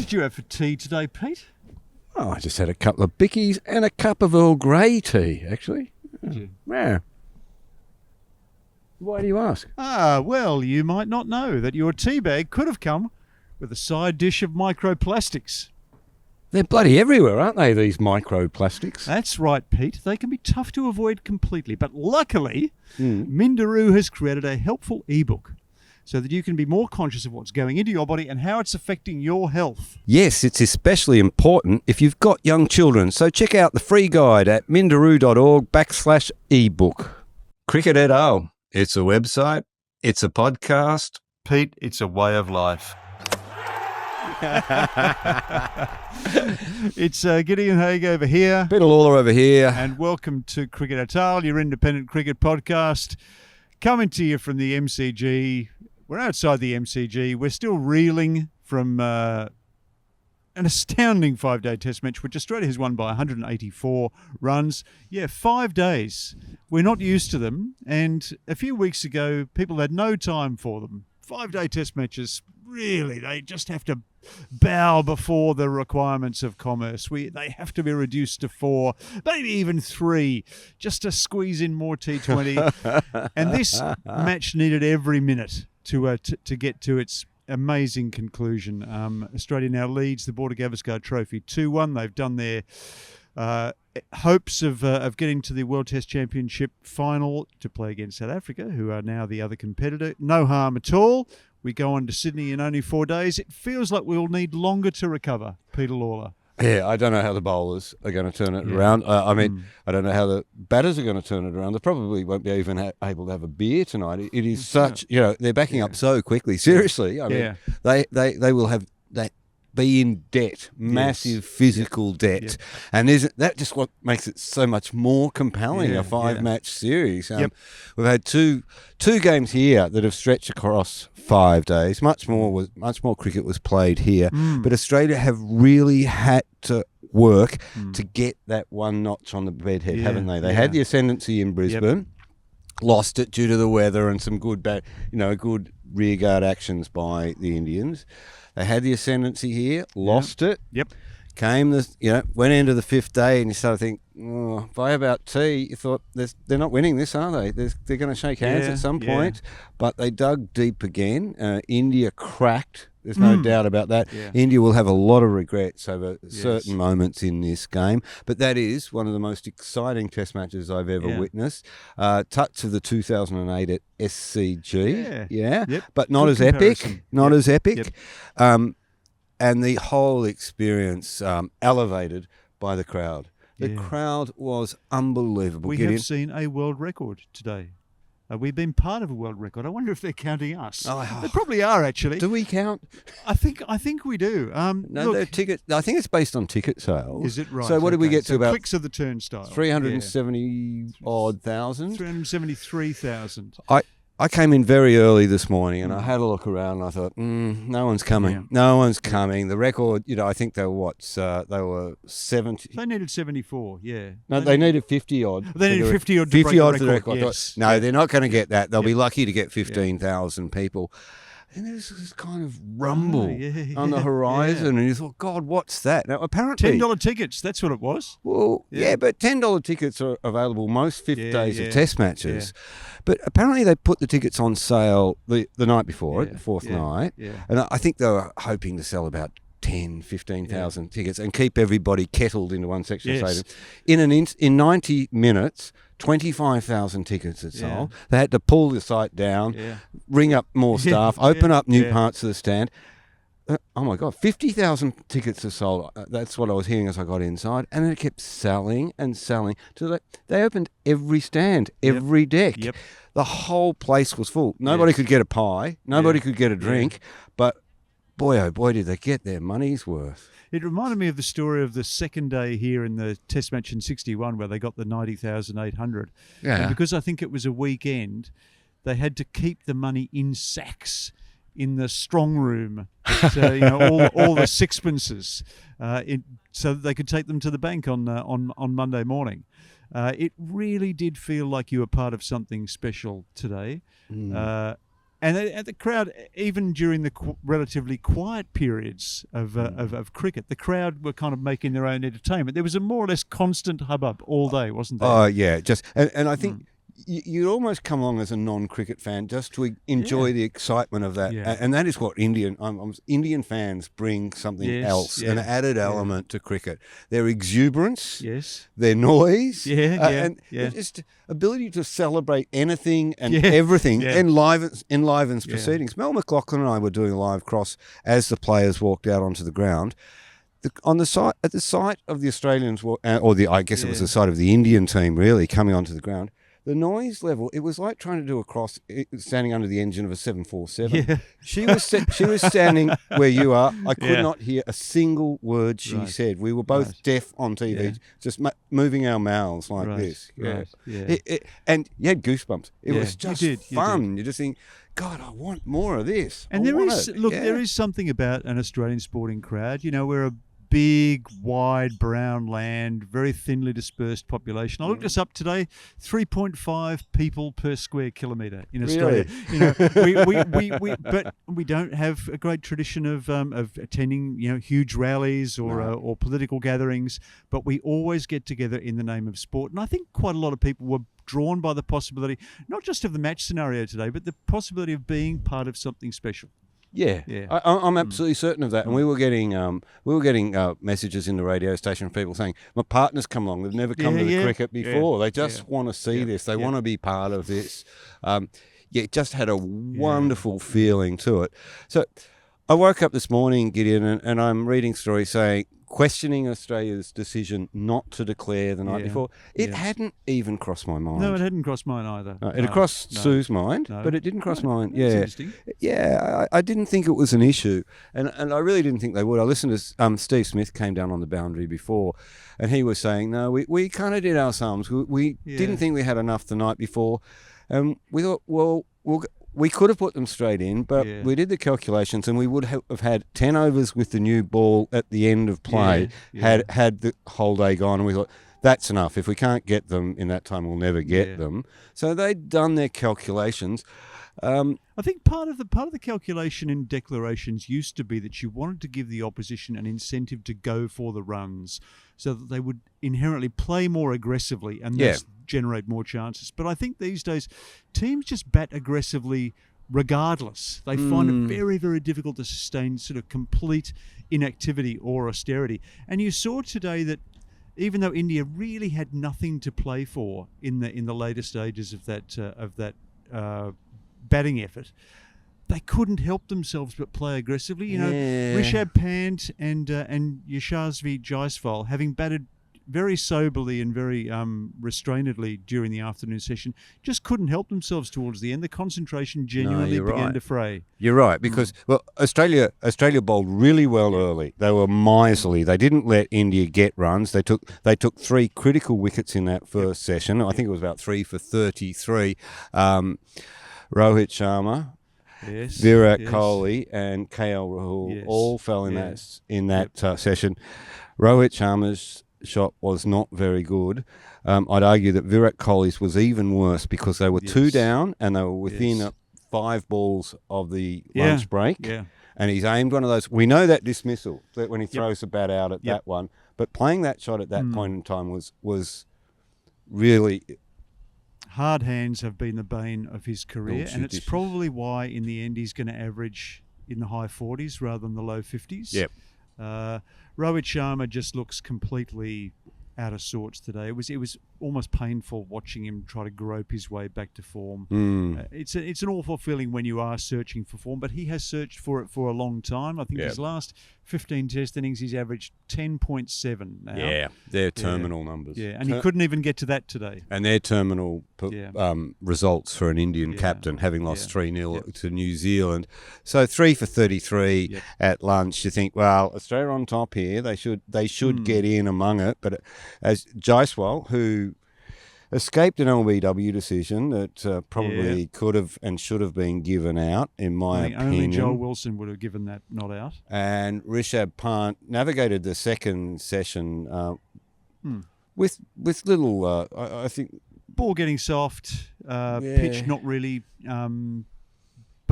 did you have for tea today, Pete? Oh, I just had a couple of bickies and a cup of Earl Grey tea, actually. Did you? Yeah. Why do you ask? Well, you might not know that your tea bag could have come with a side dish of microplastics. They're bloody everywhere, aren't they, these microplastics? That's right, Pete. They can be tough to avoid completely, but luckily, Mindaroo has created a helpful ebook so that you can be more conscious of what's going into your body and how it's affecting your health. Yes, it's especially important if you've got young children. So check out the free guide at mindaroo.org/ebook. Cricket et al. It's a website. It's a podcast. Pete, it's a way of life. It's Gideon Haig over here. Peter Lawler over here. And welcome to Cricket et al., your independent cricket podcast. Coming to you from the MCG. We're outside the MCG. We're still reeling from an astounding 5-day test match, which Australia has won by 184 runs. Yeah, 5 days. We're not used to them. And a few weeks ago, people had no time for them. 5-day test matches, really, they just have to bow before the requirements of commerce. They have to be reduced to 4, maybe even 3, just to squeeze in more T20. And this match needed every minute to get to its amazing conclusion. Australia now leads the Border Gavaskar Trophy 2-1. They've done their hopes of getting to the World Test Championship final to play against South Africa, who are now the other competitor. No harm at all. We go on to Sydney in only 4 days. It feels like we'll need longer to recover, Peter Lawler. Yeah, I don't know how the bowlers are going to turn it around. I don't know how the batters are going to turn it around. They probably won't be even able to have a beer tonight. It is such, they're backing up so quickly. Seriously, I mean, they will have that. Be in debt, massive physical debt. And that just what makes it so much more compelling, a 5-match series. We've had two games here that have stretched across 5 days. Much more cricket was played here. But Australia have really had to work to get that one notch on the bedhead, haven't they? They had the ascendancy in Brisbane, lost it due to the weather and some good rearguard actions by the Indians. They had the ascendancy here, lost it. Went into the 5th day, and you started to think, by about tea, you thought they're not winning this, are they? They're going to shake hands at some point. But they dug deep again. India cracked. There's no doubt about that. India will have a lot of regrets over certain moments in this game. But that is one of the most exciting test matches I've ever witnessed. Touch of the 2008 at SCG. But not as epic. Not as epic. And the whole experience elevated by the crowd. The crowd was unbelievable. We have seen a world record today. We've been part of a world record. I wonder if they're counting us. They probably are, actually. Do we count? I think we do. No, ticket. I think it's based on ticket sales. Is it right? So what did we get to about? Clicks of the turnstile. 370 odd thousand. 373,000. I came in very early this morning and I had a look around and I thought, no one's coming. Yeah. No one's coming. The record, I think they were they were 70. They needed 74, No, they needed 50 odd. They needed 50 odd to break the record. Yes. No, they're not going to get that. They'll be lucky to get 15,000 people. And there's this kind of rumble on the horizon, and you thought, God, what's that? Now, apparently... $10 tickets, that's what it was. Well, but $10 tickets are available most 5th days of test matches. But apparently they put the tickets on sale the night before, the 4th night, and I think they were hoping to sell about 15,000 tickets and keep everybody kettled into one section of the stadium. In 90 minutes... 25,000 tickets had sold. They had to pull the site down, ring up more staff, open up new parts of the stand. Oh my God, 50,000 tickets are sold. That's what I was hearing as I got inside. And it kept selling and selling. They opened every stand, every deck. The whole place was full. Nobody could get a pie. Nobody could get a drink. But boy, oh boy, did they get their money's worth. It reminded me of the story of the second day here in the test match in 61 where they got the 90,800. And because I think it was a weekend, they had to keep the money in sacks in the strong room, all the sixpences, so that they could take them to the bank on Monday morning. It really did feel like you were part of something special today. And the crowd, even during the relatively quiet periods of cricket, the crowd were kind of making their own entertainment. There was a more or less constant hubbub all day, wasn't there? Oh, yeah. And I think you'd almost come along as a non-cricket fan just to enjoy the excitement of that. Yeah. And that is what Indian fans bring something else, an added element to cricket. Their exuberance, their noise, and just ability to celebrate anything and everything enlivens proceedings. Mel McLaughlin and I were doing a live cross as the players walked out onto the ground. At the site of the Australians, I guess it was the site of the Indian team really coming onto the ground. The noise level, it was like trying to do a cross standing under the engine of a 747. Yeah. She was standing where you are. I could not hear a single word she said. We were both deaf on TV, just moving our mouths like this. Yeah. And you had goosebumps. It was just fun. You just think, God, I want more of this. And there is something about an Australian sporting crowd. You know, we're a big, wide, brown land, very thinly dispersed population. I looked this up today: 3.5 people per square kilometre in Australia. Really? You know, but we don't have a great tradition of attending, huge rallies or political gatherings. But we always get together in the name of sport, and I think quite a lot of people were drawn by the possibility, not just of the match scenario today, but the possibility of being part of something special. Yeah. I'm absolutely certain of that. And we were getting messages in the radio station from people saying, my partner's come along. They've never come to the cricket before. They just want to see this. They want to be part of this. It just had a wonderful feeling to it. So I woke up this morning, Gideon, and I'm reading stories saying, questioning Australia's decision not to declare the night before. It hadn't even crossed my mind. No, it hadn't crossed mine either. It had crossed Sue's mind, but it didn't cross mine. That's interesting. Yeah, I didn't think it was an issue, and I really didn't think they would. I listened to Steve Smith came down on the boundary before, and he was saying, no, we kind of did our sums. We didn't think we had enough the night before, and we thought, we could have put them straight in, but we did the calculations and we would have had 10 overs with the new ball at the end of play had the whole day gone. And we thought, that's enough. If we can't get them in that time, we'll never get them. So they'd done their calculations. I think part of the calculation in declarations used to be that you wanted to give the opposition an incentive to go for the runs so that they would inherently play more aggressively and thus generate more chances. But I think these days teams just bat aggressively regardless. They find it very, very difficult to sustain sort of complete inactivity or austerity. And you saw today that even though India really had nothing to play for in the later stages of that batting effort, they couldn't help themselves but play aggressively. Rishabh Pant and Yashasvi Jaiswal, having batted very soberly and very restrainedly during the afternoon session, just couldn't help themselves towards the end. The concentration genuinely began to fray. You're right, because Australia bowled really well early. They were miserly. They didn't let India get runs. They took 3 critical wickets in that first session. I think it was about 3 for 33. Rohit Sharma, Virat Kohli, and KL Rahul all fell in that session. Rohit Sharma's shot was not very good. I'd argue that Virat Kohli's was even worse because they were 2 down and they were within 5 balls of the lunch break. Yeah. And he's aimed one of those. We know that dismissal that when he throws the bat out at that one, but playing that shot at that point in time was really. Hard hands have been the bane of his career, and it's probably why in the end he's going to average in the high 40s rather than the low 50s. Yep. Rohit Sharma just looks completely out of sorts today. It was almost painful watching him try to grope his way back to form. It's an awful feeling when you are searching for form, but he has searched for it for a long time. I think his last 15 Test innings, he's averaged 10.7 now. Yeah, they're terminal numbers. Yeah, and he couldn't even get to that today. And they're terminal results for an Indian captain, having lost 3-0 to New Zealand. So 3 for 33 at lunch. You think, well, Australia on top here. They should get in among it. But as Jaiswal, who escaped an LBW decision that probably could have and should have been given out, in my opinion. Only Joel Wilson would have given that not out. And Rishabh Pant navigated the second session with little, I think... Ball getting soft, pitch not really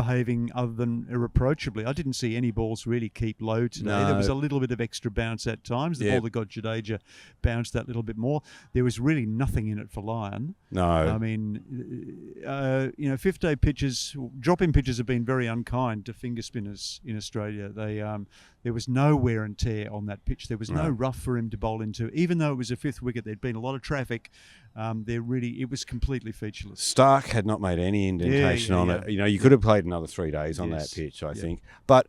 behaving other than irreproachably. I didn't see any balls really keep low today. No. There was a little bit of extra bounce at times. The ball that got Jadeja bounced that little bit more. There was really nothing in it for Lyon. No. I mean, fifth day pitches, drop-in pitches have been very unkind to finger spinners in Australia. There was no wear and tear on that pitch. There was no rough for him to bowl into. Even though it was a fifth wicket, there'd been a lot of traffic. It was completely featureless. Stark had not made any indentation on it. You could have played another 3 days on that pitch, I think. But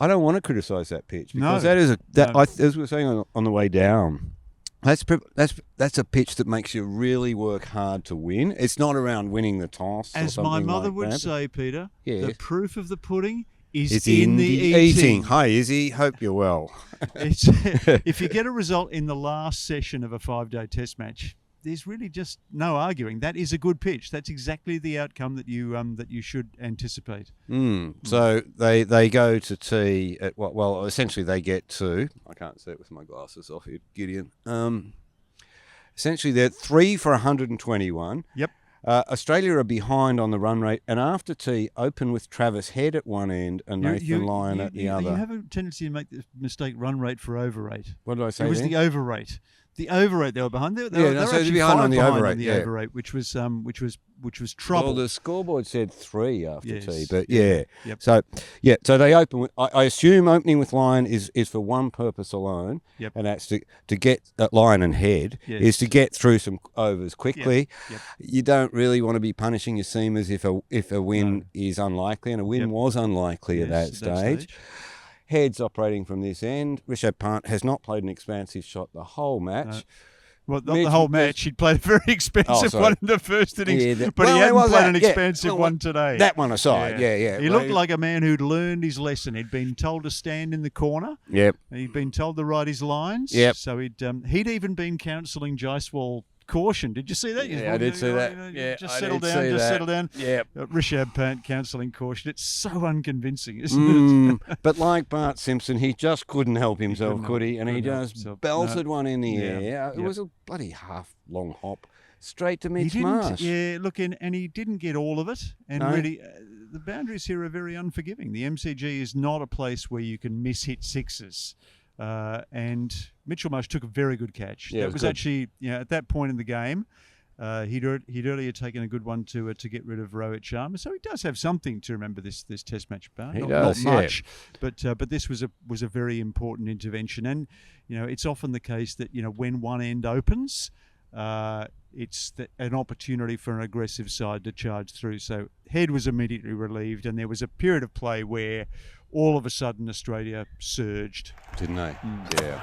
I don't want to criticise that pitch because that is as we were saying on the way down. That's a pitch that makes you really work hard to win. It's not around winning the toss. As my mother would say, Peter, the proof of the pudding is in the eating. Hi, Izzy. Hope you're well. If you get a result in the last session of a 5-day test match, there's really just no arguing. That is a good pitch. That's exactly the outcome that you should anticipate. So they go to tee at essentially they get to. I can't see it with my glasses off here, Gideon. Essentially they're 3 for 121. Yep. Australia are behind on the run rate, and after tee, open with Travis Head at one end and Nathan Lyon at the other. You have a tendency to make the mistake run rate for overrate. What did I say? It was then? the overrate. The overrate they were behind. They were actually behind on the overrate, which was trouble. Well, the scoreboard said 3 after tee, but Yep. So they open with. I assume opening with Lyon is for one purpose alone, and that's to get Lyon and Head is to get through some overs quickly. Yep. You don't really want to be punishing your seamers if a win is unlikely, and a win was unlikely at that stage. Head's operating from this end. Rishabh Pant has not played an expansive shot the whole match. Well, not the whole match. He'd played a very expensive one in the first innings, but he hadn't played an expensive one today. That one aside, He looked like a man who'd learned his lesson. He'd been told to stand in the corner. Yep. He'd been told to write his lines. Yep. So he'd even been counselling Jaiswal caution. Did you see that? Yeah, I did see that. Just settle down. Yeah. Rishabh Pant counselling caution. It's so unconvincing, isn't it? But like Bart Simpson, he just couldn't help himself, could he? And he just belted one in the air. It was a bloody half-long hop straight to Mitch Marsh. Yeah, look, and he didn't get all of it. And really, the boundaries here are very unforgiving. The MCG is not a place where you can miss-hit sixes. And Mitchell Marsh took a very good catch. Yeah, that was actually, at that point in the game, he'd earlier taken a good one to get rid of Rohit Sharma. So he does have something to remember this Test match about. Not much, but this was a very important intervention. And it's often the case that when one end opens, it's an opportunity for an aggressive side to charge through. So Head was immediately relieved, and there was a period of play where all of a sudden Australia surged. Didn't they? Yeah.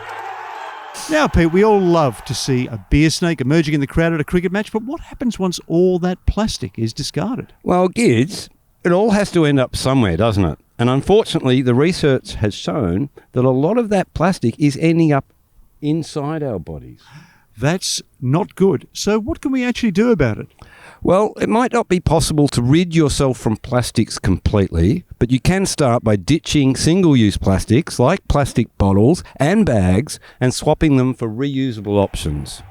Now, Pete, we all love to see a beer snake emerging in the crowd at a cricket match, but what happens once all that plastic is discarded? Well, Gids, it all has to end up somewhere, doesn't it? And unfortunately, the research has shown that a lot of that plastic is ending up inside our bodies. That's not good. So what can we actually do about it? Well, it might not be possible to rid yourself from plastics completely, but you can start by ditching single-use plastics like plastic bottles and bags and swapping them for reusable options.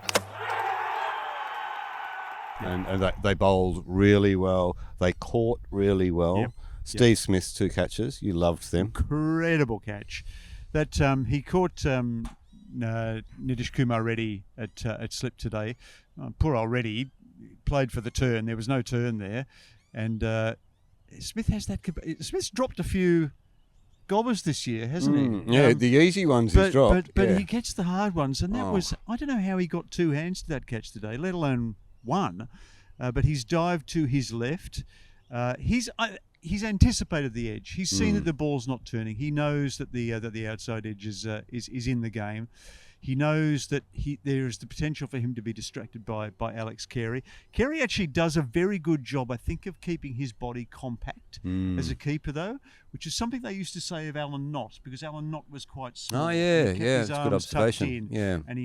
And they bowled really well. They caught really well. Yep. Steve Smith's 2 catches, you loved them. Incredible catch. That he caught Nitish Kumar Reddy at slip today. Poor old Reddy played for the turn. There was no turn there, and Smith has that. Smith's dropped a few gobbers this year, hasn't he? Yeah, the easy ones he's dropped. But he gets the hard ones, and that was, I don't know how he got 2 hands to that catch today, let alone one. But he's dived to his left. He's anticipated the edge. He's seen that the ball's not turning. He knows that the outside edge is in the game. He knows that there is the potential for him to be distracted by Alex Carey. Carey actually does a very good job, I think, of keeping his body compact as a keeper, though, which is something they used to say of Alan Knott, because Alan Knott was quite small. Oh yeah, it's a good observation. Yeah, and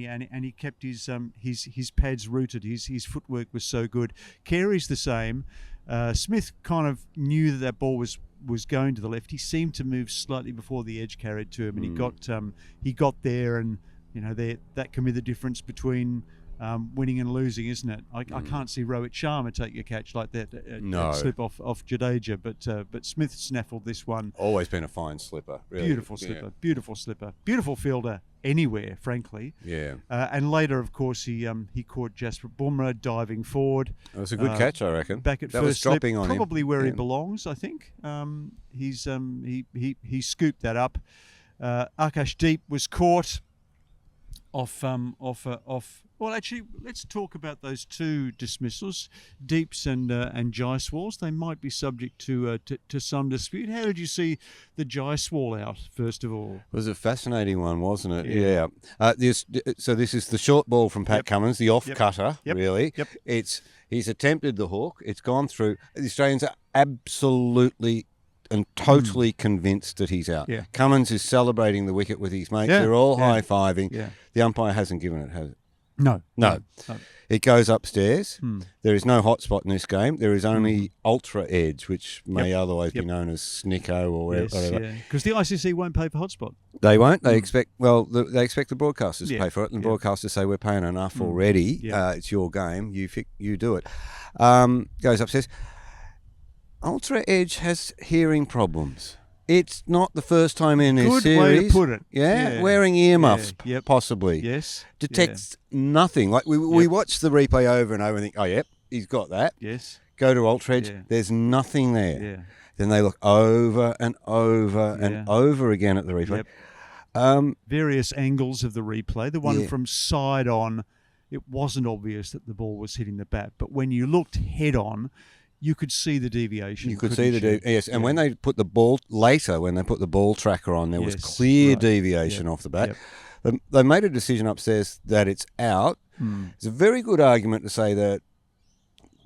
he kept his pads rooted. His footwork was so good. Carey's the same. Smith kind of knew that ball was going to the left. He seemed to move slightly before the edge carried to him, and he got there, and that can be the difference between winning and losing, isn't it? I can't see Rohit Sharma take a catch like that, No. slip off Jadeja, but Smith snaffled this one. Always been a fine slipper. Really. Beautiful slipper, beautiful slipper, beautiful fielder anywhere, frankly. Yeah. And later, of course, he caught Jasprit Bumrah diving forward. It was a good catch, I reckon. Back at that first was dropping slip, on him. probably where he belongs, I think. He scooped that up. Akashdeep was caught off. Well, actually, let's talk about those two dismissals, Deeps and Jaiswal's. They might be subject to some dispute. How did you see the Jaiswal out, first of all? It was a fascinating one, wasn't it? Yeah. So this is the short ball from Pat Cummins, the off cutter, really. Yep. He's attempted the hook. It's gone through. The Australians are absolutely and totally convinced that he's out. Yeah. Cummins is celebrating the wicket with his mates. They're all high-fiving. Yeah. The umpire hasn't given it, has it? No. It goes upstairs. There is no hotspot in this game. There is only ultra edge, which may otherwise be known as snicko or whatever. Because the ICC won't pay for hotspot. They won't. They expect they expect the broadcasters to pay for it, and the broadcasters say we're paying enough already. It's your game. You do it. Goes upstairs. Ultra edge has hearing problems. It's not the first time in this series. Good way to put it. Yeah, wearing earmuffs, possibly. Yes. Detects nothing. Like we watch the replay over and over and think, oh, yep, he's got that. Yes. Go to Ultra Edge, there's nothing there. Yeah. Then they look over and over and over again at the replay. Various angles of the replay. The one from side on, it wasn't obvious that the ball was hitting the bat. But when you looked head on, you could see the deviation. You could see the deviation. And when they put the ball later, when they put the ball tracker on, there was clear deviation off the bat. They made a decision upstairs that it's out. It's a very good argument to say that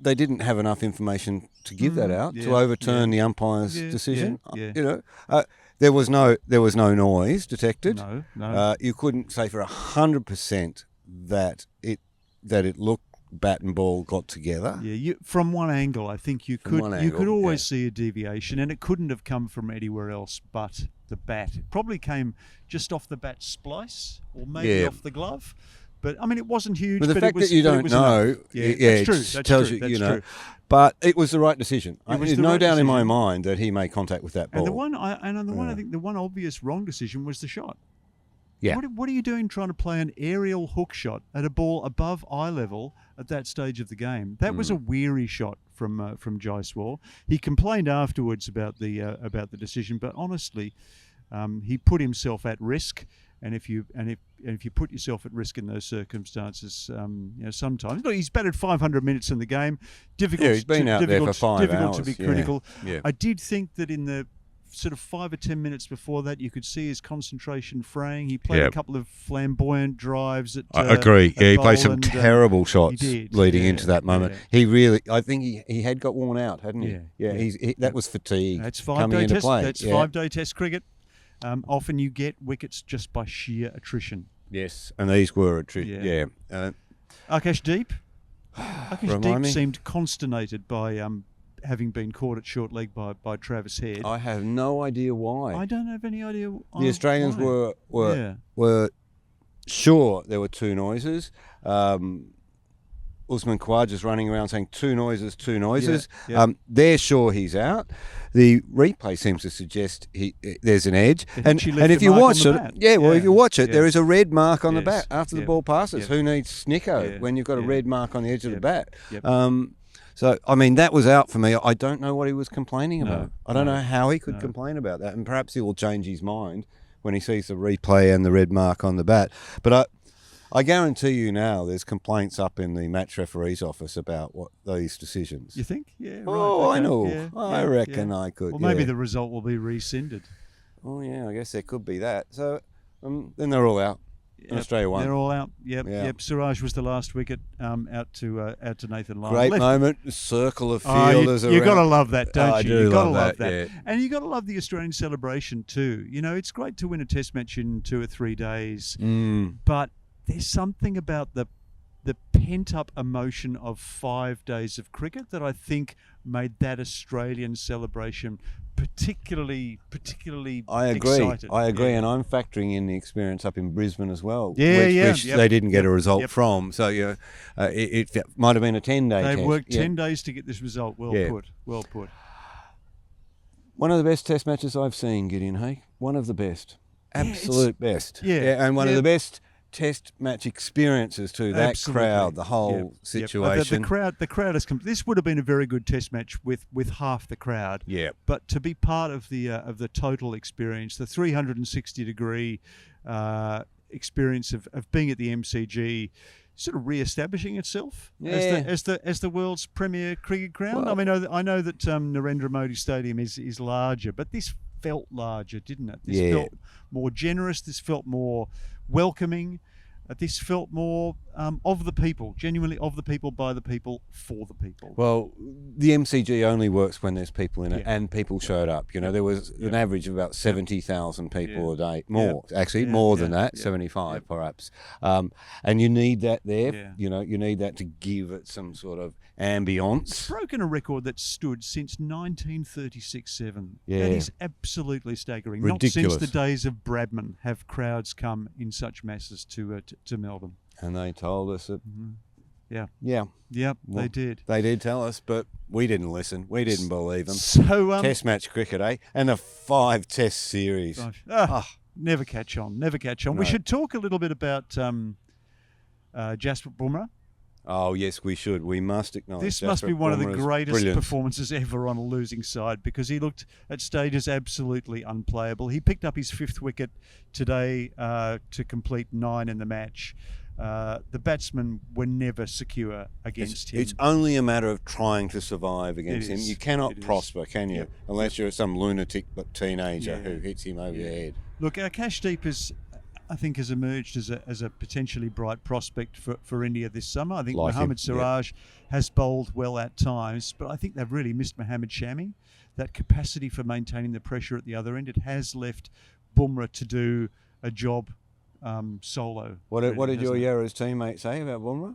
they didn't have enough information to give that out to overturn the umpire's decision. You know, there was no noise detected. No. You couldn't say for 100% that it looked. Bat and ball got together. Yeah, from one angle, I think you could always see a deviation, and it couldn't have come from anywhere else but the bat. It probably came just off the bat splice, or maybe off the glove. But I mean, it wasn't huge. But the fact that you don't know, that's true. That tells you, you know. But it was the right decision. There's no doubt in my mind that he made contact with that ball. And I think the one obvious wrong decision was the shot. Yeah. What are you doing trying to play an aerial hook shot at a ball above eye level at that stage of the game? That was a weary shot from Jaiswal. He complained afterwards about the decision, but honestly, he put himself at risk. And if you put yourself at risk in those circumstances, sometimes he's batted 500 minutes in the game. Difficult. He's been out there for 5 hours. Difficult to be critical. Yeah. I did think that in the sort of 5 or 10 minutes before that, you could see his concentration fraying. He played a couple of flamboyant drives at I agree. at he played some Boland, terrible shots leading into that moment. Yeah. He really, I think he had got worn out, hadn't he? Yeah. That was fatigue. That's coming into play. That's 5-day test cricket. Often you get wickets just by sheer attrition. Yes, and these were attrition. Yeah. Akashdeep seemed consternated by having been caught at short leg by Travis Head. I have no idea why. I don't have any idea. The Australians were sure there were two noises. Usman Khawaja's running around saying two noises. They're sure he's out. The replay seems to suggest there's an edge. And if you watch it, there is a red mark on the bat after the ball passes. Who needs snicko when you've got a red mark on the edge of the bat? So, I mean, that was out for me. I don't know what he was complaining about. I don't know how he could complain about that. And perhaps he will change his mind when he sees the replay and the red mark on the bat. But I guarantee you now there's complaints up in the match referee's office about these decisions. You think? Yeah. Right. Oh, I know. I reckon I could. Well, maybe the result will be rescinded. Oh, yeah, I guess there could be that. So, then they're all out. Australia won. They're all out. Yep. Siraj was the last wicket out to Nathan Lyon. Great moment. Circle of fielders around. You've got to love that, don't you? You've got to love that. Yeah. And you've got to love the Australian celebration too. You know, it's great to win a test match in 2 or 3 days, but there's something about the pent-up emotion of 5 days of cricket that I think made that Australian celebration particularly I agree. excited. I agree, Yeah. and I'm factoring in the experience up in Brisbane as well, Yeah, which yep, they didn't get a result yep. from. So it might have been a 10-day test. They've worked 10 days to get this result. Well put. One of the best test matches I've seen, Gideon Haig. One of the best. Absolute best. Yeah. And one of the best test match experiences too. That Absolutely. crowd, the whole situation. The crowd has come. This would have been a very good test match with half the crowd. Yeah. But to be part of the total experience, the 360-degree experience of being at the MCG, sort of re-establishing itself as the world's premier cricket ground. Well, I mean, I know that Narendra Modi Stadium is larger, but this felt larger, didn't it? This felt more generous. This felt more welcoming. This felt more of the people, genuinely of the people, by the people, for the people. Well, the MCG only works when there's people in it, and people showed up. You know, there was an average of about 70,000 people a day, more than that, 75 perhaps. And you need that there. Yeah. You know, you need that to give it some sort of ambience. It's broken a record that stood since 1936-7. Yeah. That is absolutely staggering. Ridiculous. Not since the days of Bradman have crowds come in such masses to Melbourne. And they told us that. Yeah. Well, they did. They did tell us, but we didn't listen. We didn't believe them. So Test match cricket, eh? And a 5-test series. Never catch on. Never catch on. No. We should talk a little bit about Jasprit Bumrah. Oh, yes, we should. We must acknowledge This must be Jasprit one of the Bumrah's greatest brilliance. performances ever on a losing side, because he looked at stages absolutely unplayable. He picked up his 5th wicket today to complete 9 in the match. The batsmen were never secure against him. It's only a matter of trying to survive against him. You cannot prosper, can you? Yep. Unless you're some lunatic teenager who hits him over the head. Look, Akashdeep I think has emerged as a potentially bright prospect for India this summer. I think Mohammad Siraj has bowled well at times, but I think they've really missed Mohammad Shami. That capacity for maintaining the pressure at the other end, it has left Bumrah to do a job solo. What did your Yarra's teammate say about Bumrah?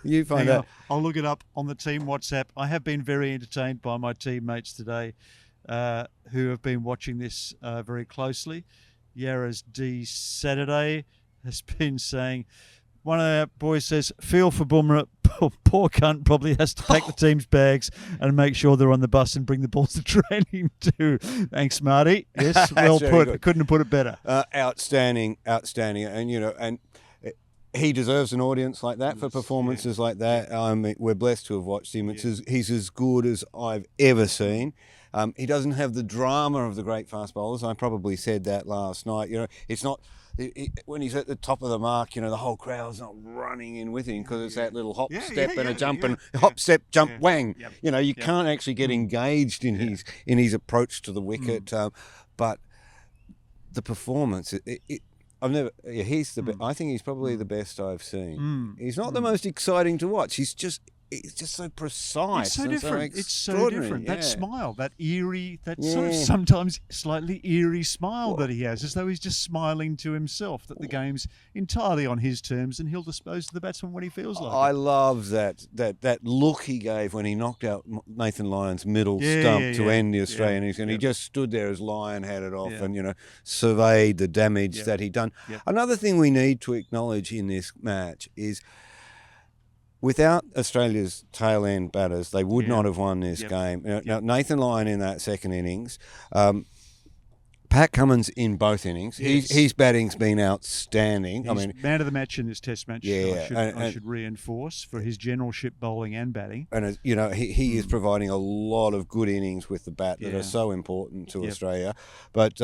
You find out. I'll look it up on the team WhatsApp. I have been very entertained by my teammates today who have been watching this very closely. Yarra's D Saturday has been saying, one of our boys says, feel for Bumrah, poor cunt probably has to pack the team's bags and make sure they're on the bus and bring the balls to training too. Thanks, Marty. Yes, well put. Good. Couldn't have put it better. Outstanding. And he deserves an audience like that for performances like that. I mean, we're blessed to have watched him. He's as good as I've ever seen. He doesn't have the drama of the great fast bowlers. I probably said that last night. You know, it's not when he's at the top of the mark. You know, the whole crowd's not running in with him because it's that little hop step and a jump and hop step jump wang. Yep. You know, you can't actually get engaged in his approach to the wicket. But the performance, he's the. I think he's probably the best I've seen. He's not the most exciting to watch. He's just so precise. It's so different. It's so different. Yeah. That smile, that eerie, that sort of sometimes slightly eerie smile that he has, as though he's just smiling to himself, that the game's entirely on his terms and he'll dispose of the batsman when he feels like I it. love that look he gave when he knocked out Nathan Lyon's middle stump to end the Australian innings, and he just stood there as Lyon had it off and, surveyed the damage that he'd done. Another thing we need to acknowledge in this match is, without Australia's tail end batters, they would not have won this game. Now, Nathan Lyon in that second innings, Pat Cummins in both innings. His batting's been outstanding. He's man of the match in this Test match. I should reinforce for his generalship bowling and batting. And he is providing a lot of good innings with the bat that are so important to Australia. But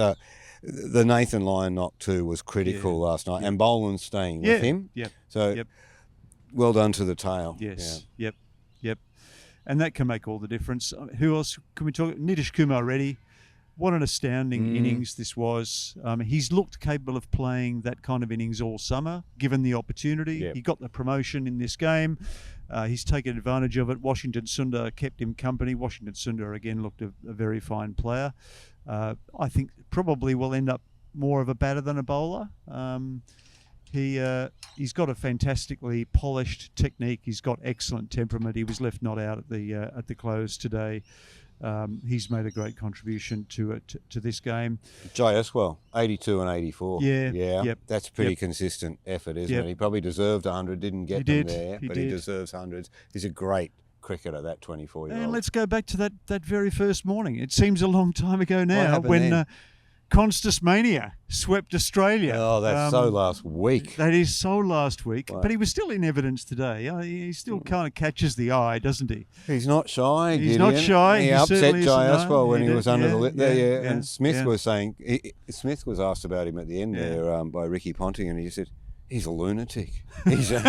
the Nathan Lyon knock too was critical last night, and Boland staying with him. Well done to the tail. Yes. Yep. And that can make all the difference. Who else can we talk? Nitish Kumar Reddy. What an astounding innings this was. He's looked capable of playing that kind of innings all summer, given the opportunity. He got the promotion in this game. He's taken advantage of it. Washington Sundar kept him company. Washington Sundar, again, looked a very fine player. I think probably will end up more of a batter than a bowler. He's got a fantastically polished technique. He's got excellent temperament. He was left not out at the close today. He's made a great contribution to this game. J.S. 82 and 84. Yeah. Yep. That's pretty consistent effort, isn't it? He probably deserved 100, didn't get them there, but he deserves hundreds. He's a great cricketer, that 24-year-old. And let's go back to that very first morning. It seems a long time ago now when Constus Mania swept Australia. Oh, that's so last week. That is so last week. Wow. But he was still in evidence today. He still kind of catches the eye, doesn't he? He's not shy, He's Gideon. not shy. He upset J.S. when he was under the lip there. Yeah. And Smith was saying, Smith was asked about him at the end there by Ricky Ponting, and he said, he's a lunatic. So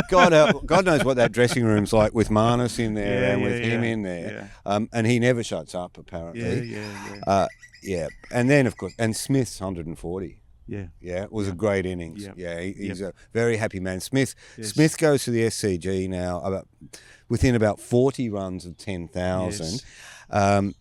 God knows what that dressing room's like with Marnus in there and with him in there. Yeah. And he never shuts up, apparently. Yeah. And then, of course, and Smith's 140. Yeah, it was a great innings. Yep. Yeah, he's a very happy man. Smith goes to the SCG now within about 40 runs of 10,000. Yes.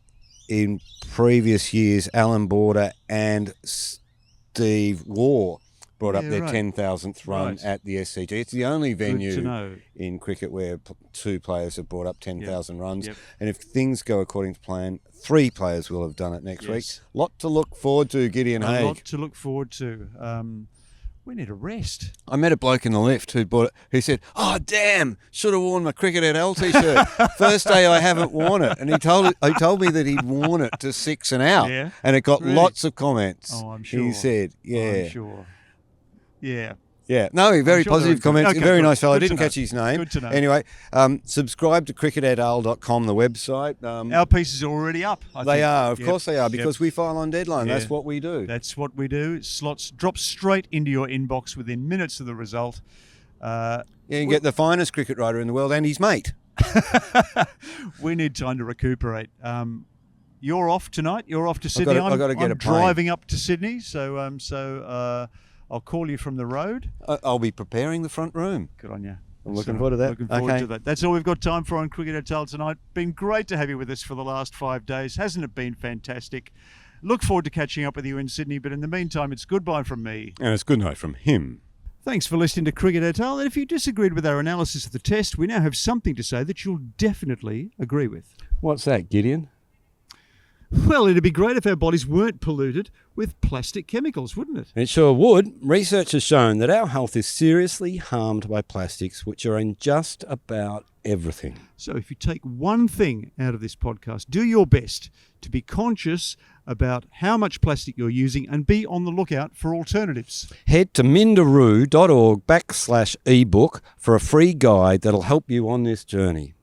In previous years, Alan Border and Steve Waugh brought up their 10,000th run at the SCG. It's the only venue in cricket where two players have brought up 10,000 runs. Yep. And if things go according to plan, 3 players will have done it next week. Lot to look forward to, Gideon Haigh. A lot to look forward to. We need a rest. I met a bloke in the lift who said, "Oh damn, should have worn my Cricket at L t-shirt. First day I haven't worn it." And he told me that he'd worn it to 6 and out. Yeah. And it got lots of comments. Oh, I'm sure. He said, I'm sure. Yeah. Yeah. No, very positive comments. Okay, very nice fellow. I didn't catch his name. Good to know. Anyway, subscribe to cricketatl.com, the website. Our pieces are already up. They are. Of course they are, because we file on deadline. That's what we do. That's what we do. Slots drop straight into your inbox within minutes of the result. You can get the finest cricket writer in the world and his mate. We need time to recuperate. You're off tonight. You're off to Sydney. I've got to get a plane. Driving up to Sydney, so I'll call you from the road. I'll be preparing the front room. Good on you. I'm looking forward to that. Looking forward to that. That's all we've got time for on Cricket Hotel tonight. Been great to have you with us for the last 5 days. Hasn't it been fantastic? Look forward to catching up with you in Sydney, but in the meantime, it's goodbye from me. And it's good night from him. Thanks for listening to Cricket Hotel. And if you disagreed with our analysis of the test, we now have something to say that you'll definitely agree with. What's that, Gideon? Well, it'd be great if our bodies weren't polluted with plastic chemicals, wouldn't it? It sure would. Research has shown that our health is seriously harmed by plastics, which are in just about everything. So if you take one thing out of this podcast, do your best to be conscious about how much plastic you're using and be on the lookout for alternatives. Head to mindaroo.org/ebook for a free guide that'll help you on this journey.